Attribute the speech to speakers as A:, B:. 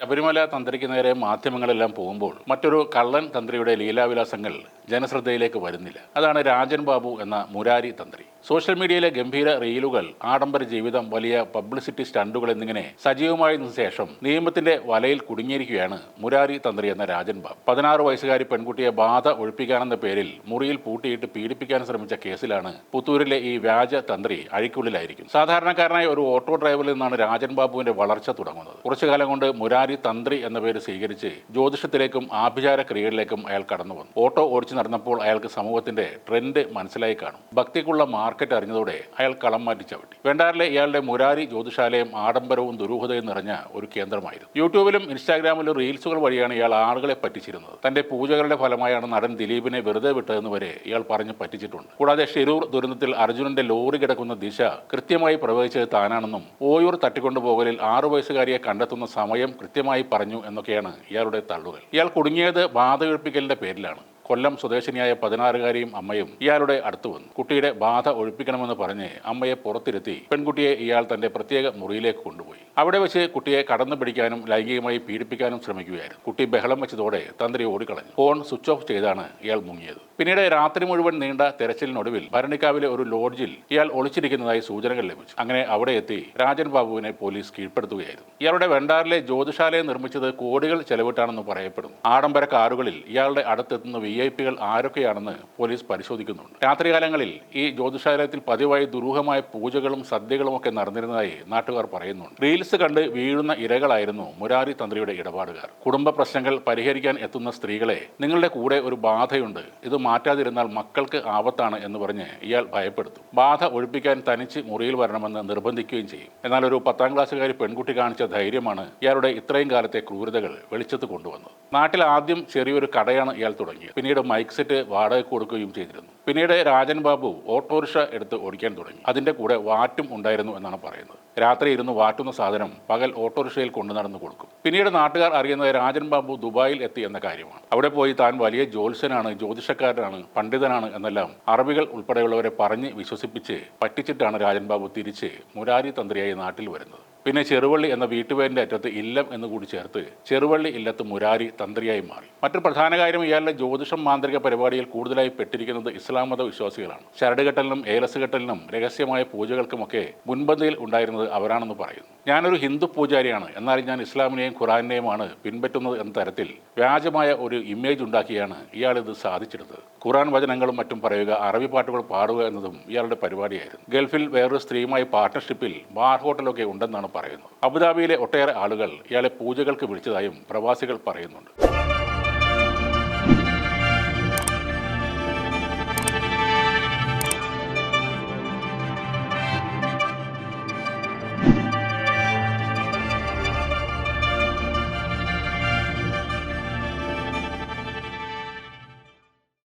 A: ശബരിമല തന്ത്രിക്ക് നേരെ മാധ്യമങ്ങളെല്ലാം പോകുമ്പോൾ മറ്റൊരു കള്ളൻ തന്ത്രിയുടെ ലീലാവിലാസങ്ങൾ ജനശ്രദ്ധയിലേക്ക് വരുന്നില്ല. അതാണ് രാജൻ ബാബു എന്ന മുരാരി തന്ത്രി. സോഷ്യൽ മീഡിയയിലെ ഗംഭീര റീലുകൾ, ആഡംബര ജീവിതം, വലിയ പബ്ലിസിറ്റി സ്റ്റണ്ടുകൾ എന്നിങ്ങനെ സജീവമായ ശേഷം നിയമത്തിന്റെ വലയിൽ കുടുങ്ങിയിരിക്കുകയാണ് മുരാരി തന്ത്രി എന്ന രാജൻ ബാബു. 16 വയസ്സുകാരി പെൺകുട്ടിയെ ബാധ ഒഴിപ്പിക്കാനെന്ന പേരിൽ മുറിയിൽ പൂട്ടിയിട്ട് പീഡിപ്പിക്കാൻ ശ്രമിച്ച കേസിലാണ് പുത്തൂരിലെ ഈ വ്യാജ തന്ത്രി അഴിക്കുള്ളിലായിരിക്കും. സാധാരണക്കാരനായ ഒരു ഓട്ടോ ഡ്രൈവറിൽ നിന്നാണ് രാജൻ ബാബുവിന്റെ വളർച്ച തുടങ്ങുന്നത്. കുറച്ചു കാലം കൊണ്ട് മുരാരി തന്ത്രി എന്ന പേര് സ്വീകരിച്ച് ജ്യോതിഷത്തിലേക്കും ആഭിചാര ക്രിയകളിലേക്കും അയാൾ കടന്നു വന്നു. ഓട്ടോ ഓടിച്ചു നടന്നപ്പോൾ അയാൾക്ക് സമൂഹത്തിന്റെ ട്രെൻഡ് മനസ്സിലായി കാണും. ഭക്തിക്കുള്ള മാർക്കറ്റ് അറിഞ്ഞതോടെ അയാൾ കളം മാറ്റി ചവിട്ടി. വെണ്ടാറിലെ ഇയാളുടെ മുരാരി ജ്യോതിഷാലയം ആഡംബരവും ദുരൂഹതയും നിറഞ്ഞ ഒരു കേന്ദ്രമായിരുന്നു. യൂട്യൂബിലും ഇൻസ്റ്റാഗ്രാമിലും റീൽസുകൾ വഴിയാണ് ഇയാൾ ആളുകളെ പറ്റിച്ചിരുന്നത്. തന്റെ പൂജകളുടെ ഫലമായാണ് നടൻ ദിലീപിനെ വെറുതെ വിട്ടതെന്ന് വരെ ഇയാൾ പറഞ്ഞു പറ്റിച്ചിട്ടുണ്ട്. കൂടാതെ ഷിരൂർ ദുരന്തത്തിൽ അർജുനന്റെ ലോറി കിടക്കുന്ന ദിശ കൃത്യമായി പ്രവചിച്ചത് താനാണെന്നും ഓയൂർ തട്ടിക്കൊണ്ടുപോകലിൽ 6 വയസ്സുകാരിയെ കണ്ടെത്തുന്ന സമയം കൃത്യമായി പറഞ്ഞു എന്നൊക്കെയാണ് ഇയാളുടെ തള്ളുകൾ. ഇയാൾ കുടുങ്ങിയത് ബാധ ഒഴിപ്പിക്കലിന്റെ പേരിലാണ്. കൊല്ലം സ്വദേശിനിയായ 16-കാരിയും അമ്മയും ഇയാളുടെ അടുത്ത് വന്നു. കുട്ടിയുടെ ബാധ ഒഴിപ്പിക്കണമെന്ന് പറഞ്ഞ് അമ്മയെ പുറത്തിരുത്തി പെൺകുട്ടിയെ ഇയാൾ തന്റെ പ്രത്യേക മുറിയിലേക്ക് കൊണ്ടുപോയി. അവിടെ വെച്ച് കുട്ടിയെ കടന്നു പിടിക്കാനും ലൈംഗികമായി പീഡിപ്പിക്കാനും ശ്രമിക്കുകയായിരുന്നു. കുട്ടി ബഹളം വെച്ചതോടെ തന്ത്രി ഓടിക്കളഞ്ഞു. ഫോൺ സ്വിച്ച് ഓഫ് ചെയ്താണ് ഇയാൾ മുങ്ങിയത്. പിന്നീട് രാത്രി മുഴുവൻ നീണ്ട തെരച്ചിലിനൊടുവിൽ ഭരണിക്കാവിലെ ഒരു ലോഡ്ജിൽ ഇയാൾ ഒളിച്ചിരിക്കുന്നതായി സൂചനകൾ ലഭിച്ചു. അങ്ങനെ അവിടെ എത്തി രാജൻ ബാബുവിനെ പോലീസ് കീഴ്പ്പെടുത്തുകയായിരുന്നു. ഇയാളുടെ വെണ്ടാറിലെ ജ്യോതിഷാലയം നിർമ്മിച്ചത് കോടികൾ ചെലവിട്ടാണെന്ന് പറയപ്പെടുന്നു. ആഡംബര കാറുകളിൽ ഇയാളുടെ അടുത്തെത്തുന്ന VIP-കൾ ആരൊക്കെയാണെന്ന് പോലീസ് പരിശോധിക്കുന്നുണ്ട്. രാത്രികാലങ്ങളിൽ ഈ ജ്യോതിഷാലയത്തിൽ പതിവായി ദുരൂഹമായ പൂജകളും സദ്യകളും ഒക്കെ നടന്നിരുന്നതായി നാട്ടുകാർ പറയുന്നുണ്ട്. റീൽസ് കണ്ട് വീഴുന്ന ഇരകളായിരുന്നു മുരാരി തന്ത്രിയുടെ ഇടപാടുകാർ. കുടുംബ പ്രശ്നങ്ങൾ പരിഹരിക്കാൻ എത്തുന്ന സ്ത്രീകളെ നിങ്ങളുടെ കൂടെ ഒരു ബാധയുണ്ട്, ഇത് മാറ്റാതിരുന്നാൽ മക്കൾക്ക് ആപത്താണ് എന്ന് പറഞ്ഞ് ഇയാൾ ഭയപ്പെടുത്തും. ബാധ ഒഴിപ്പിക്കാൻ തനിച്ച് മുറിയിൽ വരണമെന്ന് നിർബന്ധിക്കുകയും ചെയ്യും. എന്നാൽ ഒരു 10ാം ക്ലാസ്സുകാരി പെൺകുട്ടി കാണിച്ച ധൈര്യമാണ് ഇയാളുടെ ഇത്രയും കാലത്തെ ക്രൂരതകൾ വെളിച്ചത്ത് കൊണ്ടുവന്നത്. നാട്ടിൽ ആദ്യം ചെറിയൊരു കടയാണ് ഇയാൾ തുടങ്ങിയത്. പിന്നീട് മൈക്ക് സെറ്റ് വാടക കൊടുക്കുകയും ചെയ്തിരുന്നു. പിന്നീട് രാജൻ ബാബു ഓട്ടോറിക്ഷ എടുത്ത് ഓടിക്കാൻ തുടങ്ങി. അതിന്റെ കൂടെ വാറ്റും ഉണ്ടായിരുന്നു എന്നാണ് പറയുന്നത്. രാത്രി ഇരുന്ന് വാറ്റുന്ന സാധനം പകൽ ഓട്ടോറിക്ഷയിൽ കൊണ്ടു നടന്നു കൊടുക്കും. പിന്നീട് നാട്ടുകാർ അറിയുന്നത് രാജൻ ബാബു ദുബായിൽ എത്തി എന്ന കാര്യമാണ്. അവിടെ പോയി താൻ വലിയ ജ്യോത്സ്യനാണ്, ജ്യോതിഷക്കാരനാണ്, പണ്ഡിതനാണ് എന്നെല്ലാം അറബികൾ ഉൾപ്പെടെയുള്ളവരെ പറഞ്ഞ് വിശ്വസിപ്പിച്ച് പറ്റിച്ചിട്ടാണ് രാജൻ ബാബു തിരിച്ച് മുരാരി തന്ത്രിയായി നാട്ടിൽ വരുന്നത്. പിന്നെ ചെറുവള്ളി എന്ന വീട്ടുപേരിന്റെ അറ്റത്ത് ഇല്ലം എന്ന് കൂടി ചേർത്ത് ചെറുവള്ളി ഇല്ലത്ത് മുരാരി തന്ത്രിയായി മാറി. മറ്റൊരു പ്രധാന കാര്യം ഇയാളുടെ ജ്യോതിഷം മാന്ത്രിക പരിപാടിയിൽ കൂടുതലായി പെട്ടിരിക്കുന്നത് ഇസ്ലാം മത വിശ്വാസികളാണ്. ചരട് കെട്ടലിനും ഏലസ് കെട്ടലിനും രഹസ്യമായ പൂജകൾക്കുമൊക്കെ മുൻപന്തിയിൽ ഉണ്ടായിരുന്നത് അവരാണെന്ന് പറയുന്നു. ഞാനൊരു ഹിന്ദു പൂജാരിയാണ്, എന്നാൽ ഞാൻ ഇസ്ലാമിനെയും ഖുറാനെയുമാണ് പിൻപറ്റുന്നത് എന്ന തരത്തിൽ വ്യാജമായ ഒരു ഇമേജ് ഉണ്ടാക്കിയാണ് ഇയാൾ ഇത് സാധിച്ചെടുത്തത്. ഖുറാൻ വചനങ്ങളും മറ്റും പറയുക, അറബി പാട്ടുകൾ പാടുക എന്നതും ഇയാളുടെ പരിപാടിയായിരുന്നു. ഗൾഫിൽ വേറൊരു സ്ത്രീയുമായി പാർട്ട്ണർഷിപ്പിൽ ബാർ ഹോട്ടലൊക്കെ ഉണ്ടെന്നാണ് പറയുന്നത്. അബുദാബിയിലെ ഒട്ടേറെ ആളുകൾ ഇയാളെ പൂജകൾക്ക് വിളിച്ചതായും പ്രവാസികൾ പറയുന്നുണ്ട്.